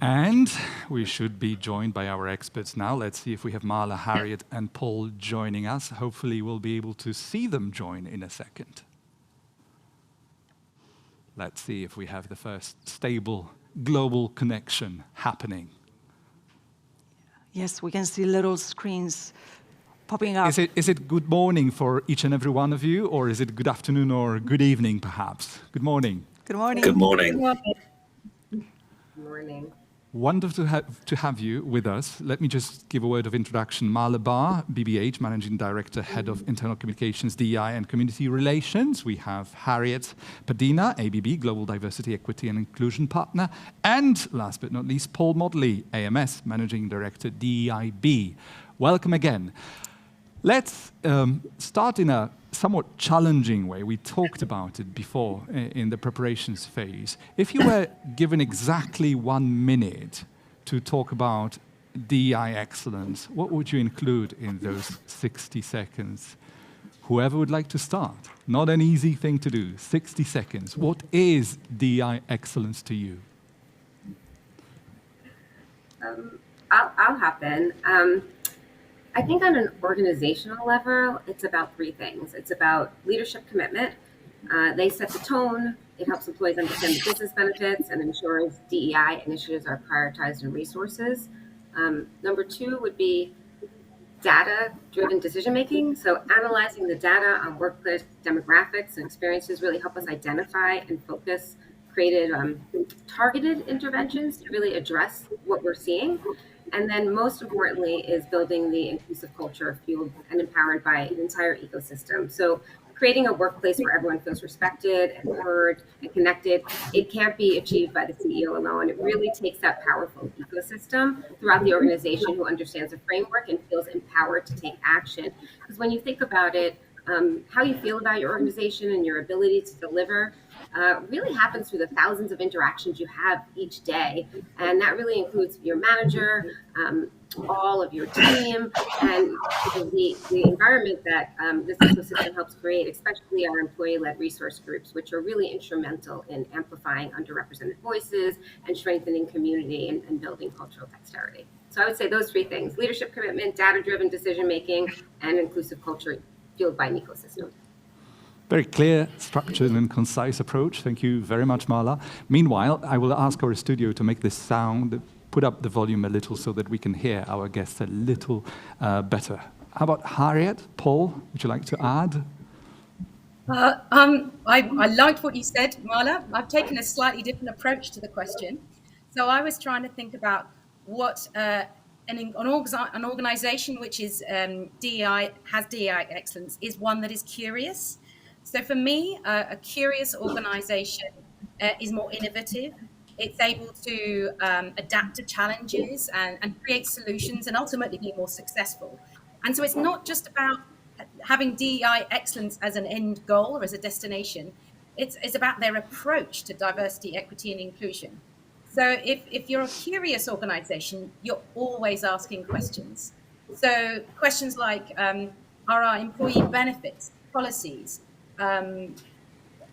And we should be joined by our experts now. Let's see if we have Marla, Harriet, and Paul joining us. Hopefully we'll be able to see them join in a second. Let's see if we have the first stable global connection happening. Yes, we can see little screens popping up. Is it good morning for each and every one of you, or is it good afternoon or good evening, perhaps? Good morning. Good morning. Good morning. Good morning. Wonderful to have you with us. Let me just give a word of introduction. Marla Barr, BBH, Managing Director, Head of Internal Communications, DEI and Community Relations. We have Harriet Padina, ABB, Global Diversity, Equity and Inclusion Partner. And last but not least, Paul Modley, AMS, Managing Director, DEIB. Welcome again. Let's start in a somewhat challenging way. We talked about it before in the preparations phase. If you were given exactly 1 minute to talk about DEI excellence, what would you include in those 60 seconds? Whoever would like to start. Not an easy thing to do. 60 seconds. What is DEI excellence to you? I'll hop in. I think on an organizational level, it's about 3 things. It's about leadership commitment. They set the tone. It helps employees understand the business benefits and ensures DEI initiatives are prioritized in resources. Number 2 would be data-driven decision-making. So analyzing the data on workplace demographics and experiences really help us identify and focus created targeted interventions to really address what we're seeing. And then most importantly is building the inclusive culture fueled and empowered by an entire ecosystem. So creating a workplace where everyone feels respected and heard and connected, it can't be achieved by the CEO alone. It really takes that powerful ecosystem throughout the organization who understands the framework and feels empowered to take action. Because when you think about it, how you feel about your organization and your ability to deliver really happens through the thousands of interactions you have each day. And that really includes your manager, all of your team, and the environment that this ecosystem helps create, especially our employee-led resource groups, which are really instrumental in amplifying underrepresented voices and strengthening community and building cultural dexterity. So I would say those 3 things: leadership commitment, data-driven decision-making, and inclusive culture fueled by an ecosystem. Very clear, structured, and concise approach. Thank you very much, Marla. Meanwhile, I will ask our studio to make this sound, put up the volume a little so that we can hear our guests a little better. How about Harriet? Paul, would you like to add? I liked what you said, Marla. I've taken a slightly different approach to the question. So I was trying to think about what an organization which is has DEI excellence is one that is curious. So for me, a curious organization is more innovative. It's able to adapt to challenges and create solutions and ultimately be more successful. And so it's not just about having DEI excellence as an end goal or as a destination. It's about their approach to diversity, equity, and inclusion. So if you're a curious organization, you're always asking questions. So questions like, are our employee benefits, policies,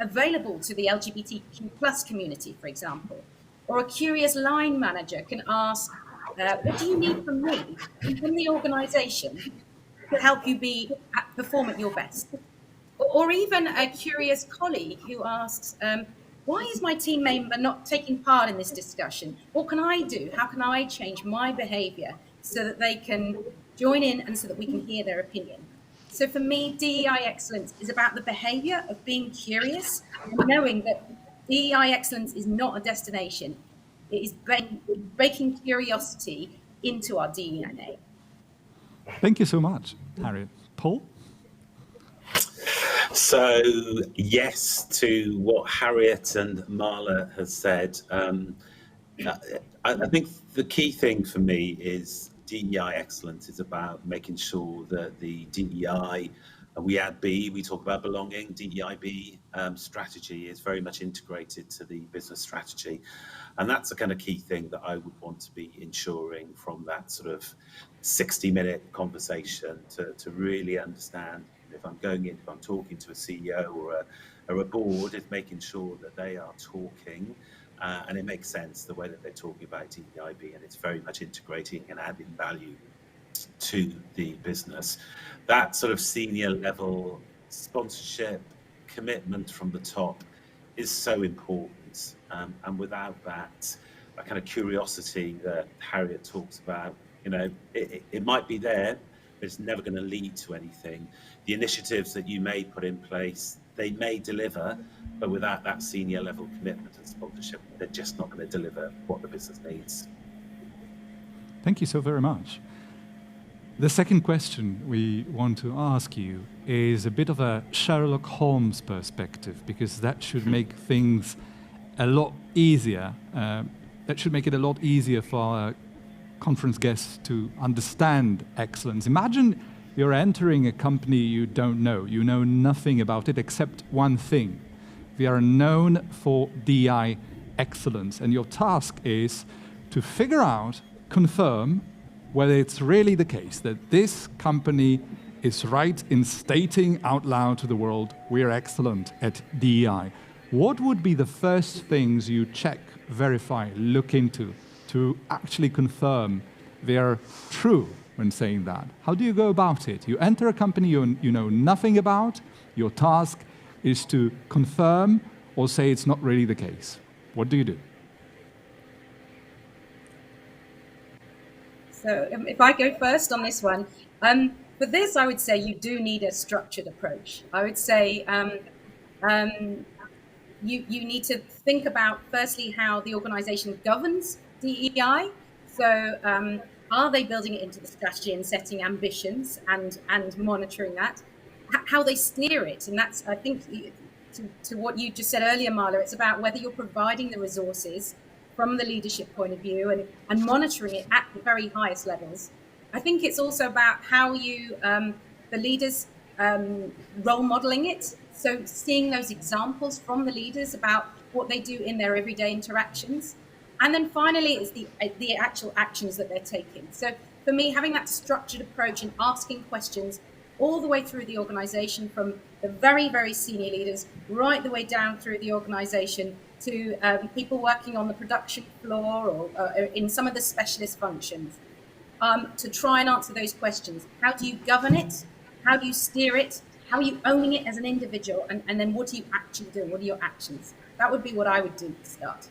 available to the LGBTQ plus community, for example? Or a curious line manager can ask, what do you need from me, from the organization, to help you perform at your best? Or even a curious colleague who asks, why is my team member not taking part in this discussion? What can I do? How can I change my behavior so that they can join in and so that we can hear their opinion? So for me, DEI excellence is about the behavior of being curious and knowing that DEI excellence is not a destination. It is baking curiosity into our DNA. Thank you so much, Harriet. Paul? So yes to what Harriet and Marla has said. I think the key thing for me is DEI excellence is about making sure that the DEI, we add B, we talk about belonging, DEIB strategy is very much integrated to the business strategy. And that's a kind of key thing that I would want to be ensuring from that sort of 60-minute conversation to really understand if I'm if I'm talking to a CEO or a board, is making sure that they are talking And it makes sense the way that they're talking about DEIB, and it's very much integrating and adding value to the business. That sort of senior level sponsorship commitment from the top is so important. And without that kind of curiosity that Harriet talks about, it might be there, but it's never going to lead to anything. The initiatives that you may put in place, they may deliver, but without that senior level commitment and sponsorship, they're just not going to deliver what the business needs. Thank you so very much. The second question we want to ask you is a bit of a Sherlock Holmes perspective, because that should make things a lot easier. That should make it a lot easier for our conference guests to understand excellence. Imagine you're entering a company you don't know. You know nothing about it except one thing. We are known for DEI excellence, and your task is to figure out, confirm, whether it's really the case that this company is right in stating out loud to the world, we're excellent at DEI. What would be the first things you check, verify, look into to actually confirm they're true when saying that? How do you go about it? You enter a company you know nothing about. Your task is to confirm or say it's not really the case. What do you do? So if I go first on this one, for this, I would say you do need a structured approach. I would say you need to think about, firstly, how the organization governs DEI. So are they building it into the strategy and setting ambitions and monitoring that? How they steer it. And that's, I think, to what you just said earlier, Marla, it's about whether you're providing the resources from the leadership point of view and monitoring it at the very highest levels. I think it's also about how you, the leaders, role modeling it. So seeing those examples from the leaders about what they do in their everyday interactions. And then finally, it's the actual actions that they're taking. So for me, having that structured approach and asking questions all the way through the organization, from the very, very senior leaders right the way down through the organization to people working on the production floor or in some of the specialist functions, to try and answer those questions. How do you govern it? How do you steer it? How are you owning it as an individual? And then what do you actually do? What are your actions? That would be what I would do to start.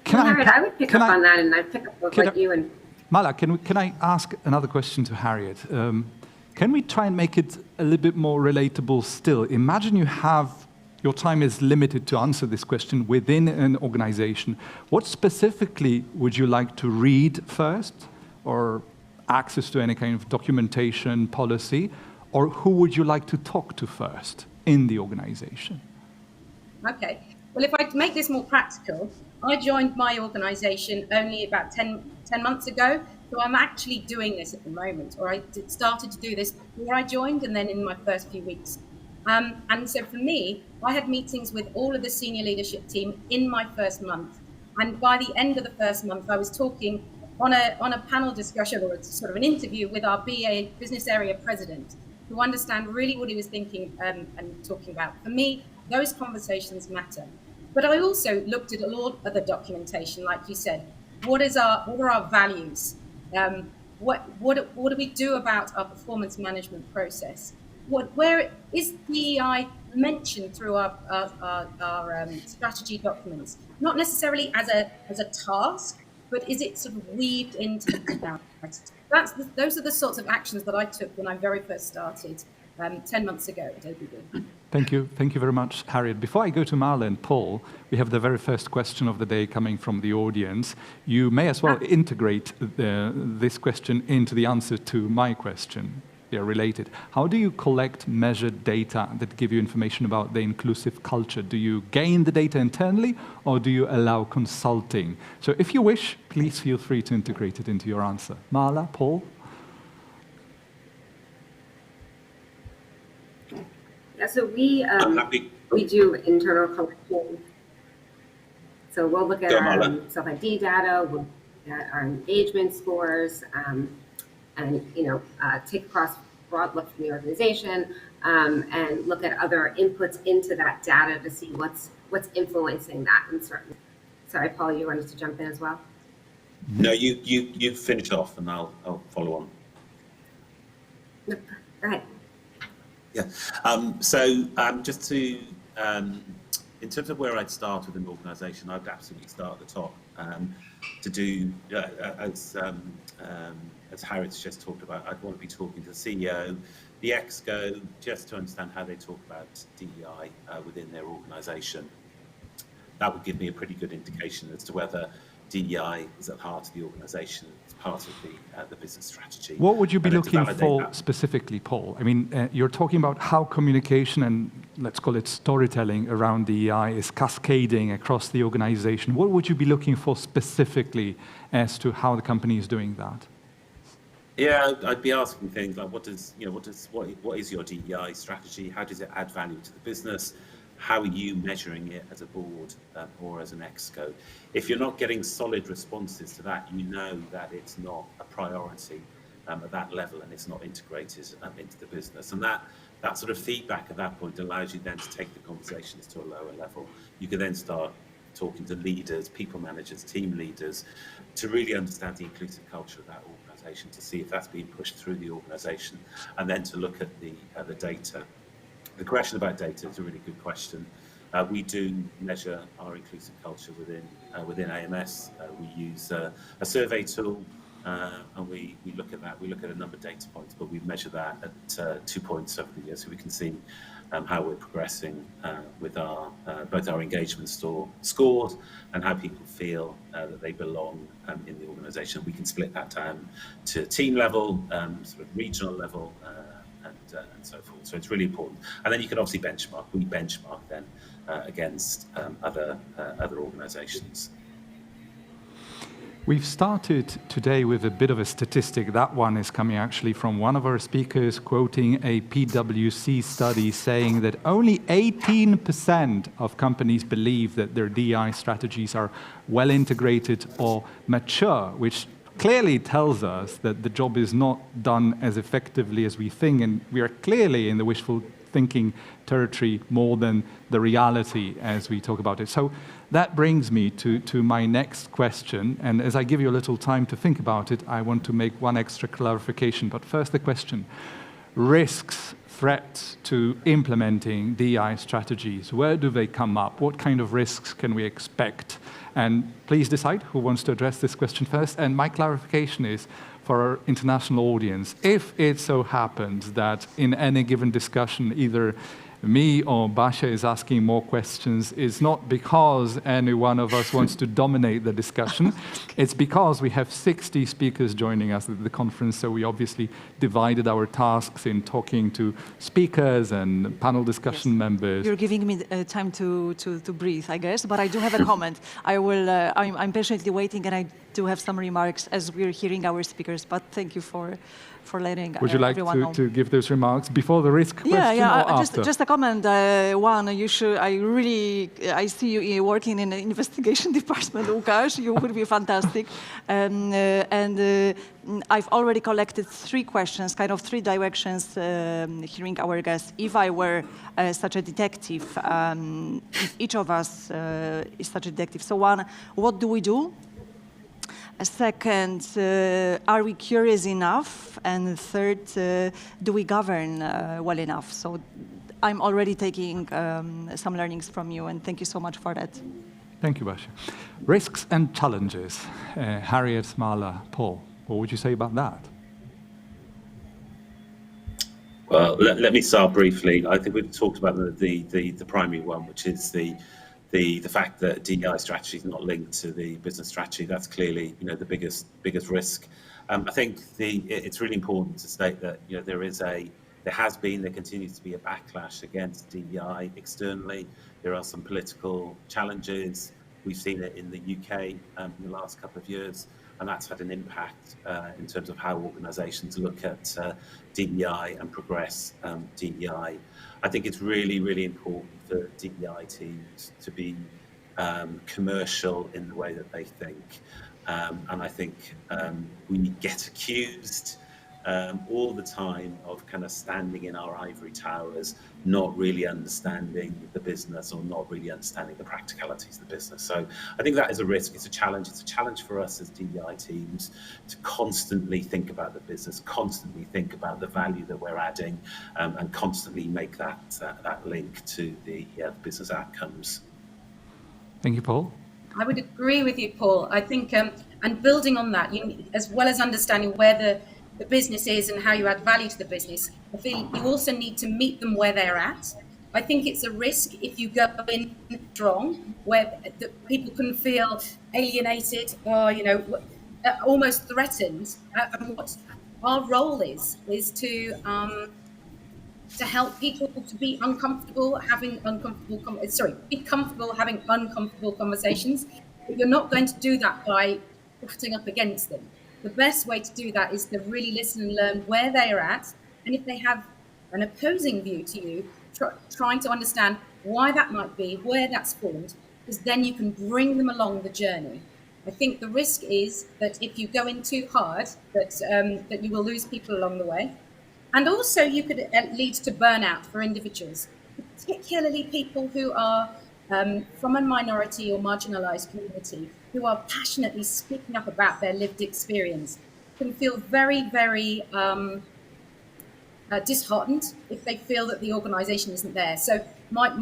I would pick up on that, and I'd pick up what you and... Mala, can I ask another question to Harriet? Can we try and make it a little bit more relatable still? Imagine your time is limited to answer this question within an organization. What specifically would you like to read first, or access to any kind of documentation, policy, or who would you like to talk to first in the organization? Okay. Well, if I make this more practical, I joined my organization only about 10 months ago. So I'm actually doing this at the moment, or I started to do this before I joined and then in my first few weeks. And so for me, I had meetings with all of the senior leadership team in my first month. And by the end of the first month, I was talking on a panel discussion, or sort of an interview with our BA business area president, to understand really what he was thinking and talking about. For me, those conversations matter. But I also looked at a lot of the documentation, like you said. What are our values? What do we do about our performance management process? Where is DEI mentioned through our strategy documents? Not necessarily as a task, but is it sort of weaved into the those are the sorts of actions that I took when I very first started 10 months ago at ABB. Thank you very much, Harriet. Before I go to Marla and Paul, we have the very first question of the day coming from the audience. You may as well integrate this question into the answer to my question. They are related. How do you collect, measure data that give you information about the inclusive culture? Do you gain the data internally, or do you allow consulting? So if you wish, please feel free to integrate it into your answer. Marla, Paul? Yeah, so we do internal collection. So we'll look at our self-ID data, we'll look at our engagement scores, and take across broad look from the organization, and look at other inputs into that data to see what's influencing that in certain. Sorry, Paul, you wanted to jump in as well? No, you finish off and I'll follow on. No, go ahead. Yeah. Just to, in terms of where I'd start with an organisation, I'd absolutely start at the top. To do as Harriet's just talked about, I'd want to be talking to the CEO, the ExCo, just to understand how they talk about DEI within their organisation. That would give me a pretty good indication as to whether DEI is at the heart of the organisation, it's part of the business strategy. What would you be looking for specifically, Paul? I mean, you're talking about how communication and, let's call it, storytelling around DEI is cascading across the organisation. What would you be looking for specifically as to how the company is doing that? Yeah, I'd be asking things like, what is your DEI strategy? How does it add value to the business? How are you measuring it as a board or as an ExCo? If you're not getting solid responses to that, you know that it's not a priority at that level and it's not integrated into the business. And that sort of feedback at that point allows you then to take the conversations to a lower level. You can then start talking to leaders, people managers, team leaders, to really understand the inclusive culture of that organisation, to see if that's being pushed through the organisation, and then to look at the data. The question about data is a really good question. We do measure our inclusive culture within AMS. We use a survey tool, and we look at that. We look at a number of data points, but we measure that at 2 points over the year, so we can see how we're progressing with our both our engagement scores and how people feel that they belong in the organisation. We can split that down to team level, sort of regional level, and so forth. So it's really important. And then you can obviously benchmark. We benchmark then against other organisations. We've started today with a bit of a statistic. That one is coming actually from one of our speakers, quoting a PwC study saying that only 18% of companies believe that their DEI strategies are well integrated or mature, which clearly tells us that the job is not done as effectively as we think, and we are clearly in the wishful thinking territory more than the reality as we talk about it. So that brings me to my next question, and as I give you a little time to think about it, I want to make one extra clarification. But first the question: risks, threats to implementing DEI strategies, where do they come up? What kind of risks can we expect? And please decide who wants to address this question first. And my clarification is, for our international audience, if it so happens that in any given discussion, either me or Basia is asking more questions, it's not because any one of us wants to dominate the discussion. It's because we have 60 speakers joining us at the conference, so we obviously divided our tasks in talking to speakers and panel discussion members. You're giving me time to breathe, I guess, but I do have a comment. I'm patiently waiting, and I do have some remarks as we're hearing our speakers, but thank you for letting Would you like to give those remarks before the risk question or after? Just a comment. One, you should. I see you working in the investigation department, Łukasz. You would be fantastic. I've already collected 3 questions, kind of 3 directions, hearing our guests. If I were such a detective, if each of us is such a detective. So one, what do we do? A second, are we curious enough? And third, do we govern well enough? So I'm already taking some learnings from you, and thank you so much for that. Thank you, Basia. Risks and challenges. Harriet, Marla, Paul, what would you say about that? Well, let me start briefly. I think we've talked about the primary one, which is the fact that DEI strategy is not linked to the business strategy. That's clearly, the biggest risk. I think it's really important to state that there continues to be a backlash against DEI externally. There are some political challenges. We've seen it in the UK in the last couple of years, and that's had an impact in terms of how organisations look at DEI and progress DEI. I think it's really, really important for DEI teams to be commercial in the way that they think. And I think we get accused all the time of kind of standing in our ivory towers, not really understanding the business or not really understanding the practicalities of the business. So I think that is a risk. It's a challenge. It's a challenge for us as DEI teams to constantly think about the business, constantly think about the value that we're adding, and constantly make that link to the business outcomes. Thank you, Paul. I would agree with you, Paul. I think, and building on that, as well as understanding where the business is and how you add value to the business, I feel you also need to meet them where they're at. I think it's a risk if you go in strong, where people can feel alienated or, almost threatened. And what our role is to help people to be comfortable having uncomfortable conversations. But you're not going to do that by putting up against them. The best way to do that is to really listen and learn where they are at, and if they have an opposing view to you, trying to understand why that might be, where that's formed, because then you can bring them along the journey. I think the risk is that if you go in too hard, that you will lose people along the way. And also you could lead to burnout for individuals, particularly people who are from a minority or marginalized community, who are passionately speaking up about their lived experience, can feel very, very disheartened if they feel that the organization isn't there. So my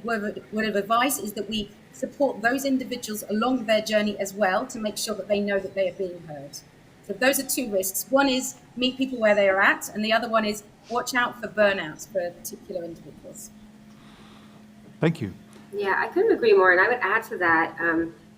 word of advice is that we support those individuals along their journey as well, to make sure that they know that they are being heard. So those are two risks. One is meet people where they are at, and the other one is watch out for burnouts for particular individuals. Thank you. Yeah, I couldn't agree more. And I would add to that,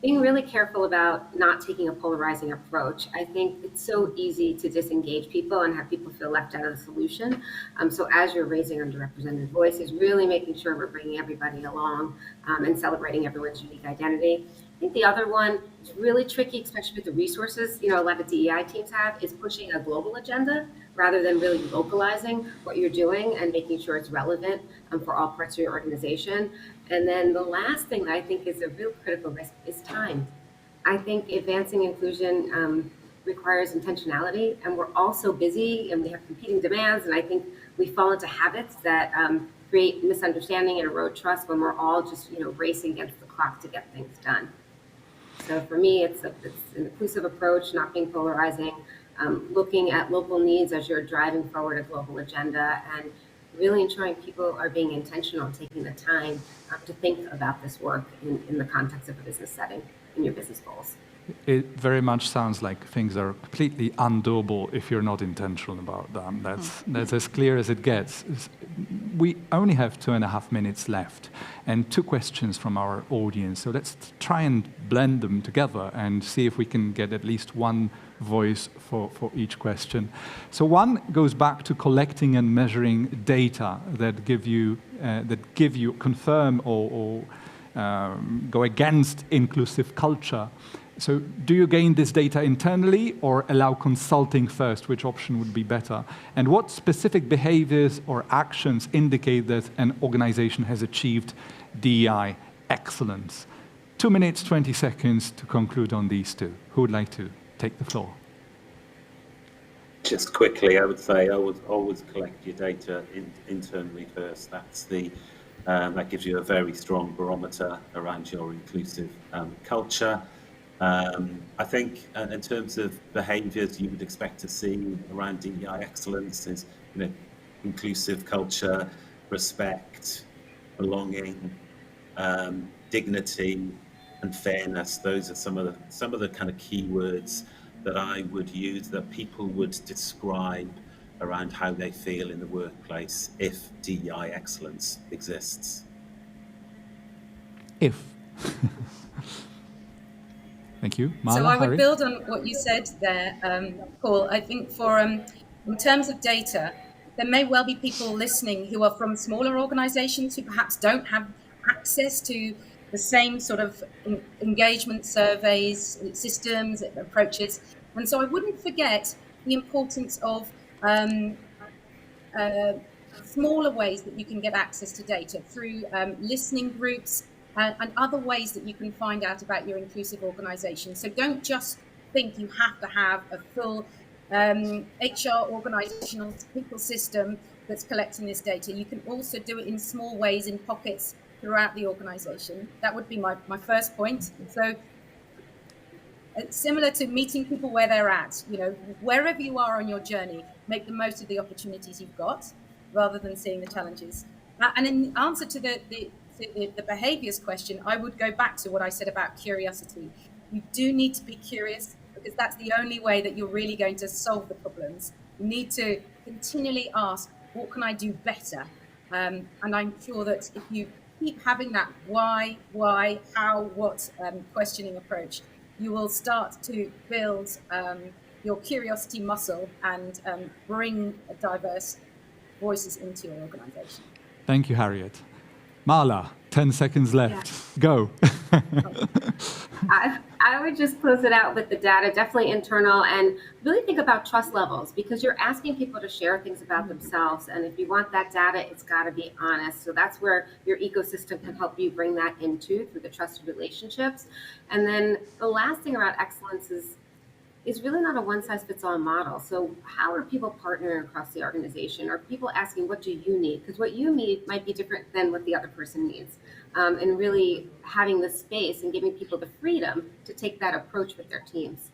being really careful about not taking a polarizing approach. I think it's so easy to disengage people and have people feel left out of the solution. So as you're raising underrepresented voices, really making sure we're bringing everybody along and celebrating everyone's unique identity. I think the other one is really tricky, especially with the resources, a lot of DEI teams have, is pushing a global agenda rather than really localizing what you're doing and making sure it's relevant for all parts of your organization. And then the last thing that I think is a real critical risk is time. I think advancing inclusion requires intentionality, and we're all so busy and we have competing demands, and I think we fall into habits that create misunderstanding and erode trust when we're all just racing against the clock to get things done. So for me, it's an inclusive approach, not being polarizing, looking at local needs as you're driving forward a global agenda, and really ensuring people are being intentional and taking the time to think about this work in the context of a business setting and your business goals. It very much sounds like things are completely undoable if you're not intentional about them. That's as clear as it gets. We only have 2.5 minutes left and 2 questions from our audience. So let's try and blend them together and see if we can get at least one voice for each question. So one goes back to collecting and measuring data that confirm or go against inclusive culture. So do you gain this data internally or allow consulting first? Which option would be better? And what specific behaviors or actions indicate that an organization has achieved DEI excellence? 2 minutes, 20 seconds to conclude on these two. Who would like to take the floor? Just quickly, I would say I would always collect your data internally first. That gives you a very strong barometer around your inclusive culture. I think in terms of behaviours you would expect to see around DEI excellence is, inclusive culture, respect, belonging, dignity, and fairness. Those are some of the kind of keywords that I would use, that people would describe around how they feel in the workplace if DEI excellence exists. If. Thank you. Marla, so I would Harry? build on what you said there, Paul. I think in terms of data, there may well be people listening who are from smaller organizations who perhaps don't have access to the same sort of engagement surveys, systems, approaches. And so I wouldn't forget the importance of smaller ways that you can get access to data through listening groups, and other ways that you can find out about your inclusive organization. So don't just think you have to have a full HR organizational people system that's collecting this data. You can also do it in small ways in pockets throughout the organization. That would be my first point. So it's similar to meeting people where they're at, wherever you are on your journey, make the most of the opportunities you've got rather than seeing the challenges. And in answer to the behaviors question, I would go back to what I said about curiosity. You do need to be curious, because that's the only way that you're really going to solve the problems. You need to continually ask, what can I do better? And I'm sure that if you keep having that why, how, what questioning approach, you will start to build your curiosity muscle and bring diverse voices into your organization. Thank you, Harriet. Marla, 10 seconds left. Yeah. Go. I would just close it out with the data, definitely internal, and really think about trust levels, because you're asking people to share things about themselves. And if you want that data, it's got to be honest. So that's where your ecosystem can help you bring that into through the trusted relationships. And then the last thing around excellence is really not a one-size-fits-all model. So how are people partnering across the organization? Are people asking, what do you need? Because what you need might be different than what the other person needs. And really having the space and giving people the freedom to take that approach with their teams.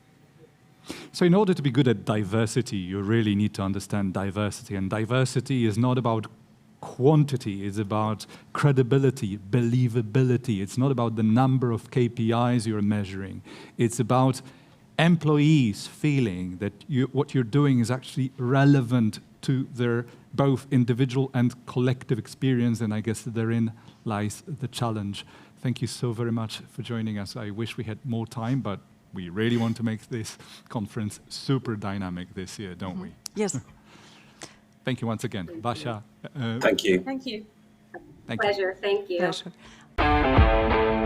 So in order to be good at diversity, you really need to understand diversity. And diversity is not about quantity, it's about credibility, believability. It's not about the number of KPIs you're measuring. It's about employees feeling that what you're doing is actually relevant to their both individual and collective experience, and I guess therein lies the challenge. Thank you so very much for joining us. I wish we had more time, but we really want to make this conference super dynamic this year, don't we? Yes. Thank you once again. Vasha. Thank you. Thank you. Thank Pleasure. you. Thank you. Pleasure.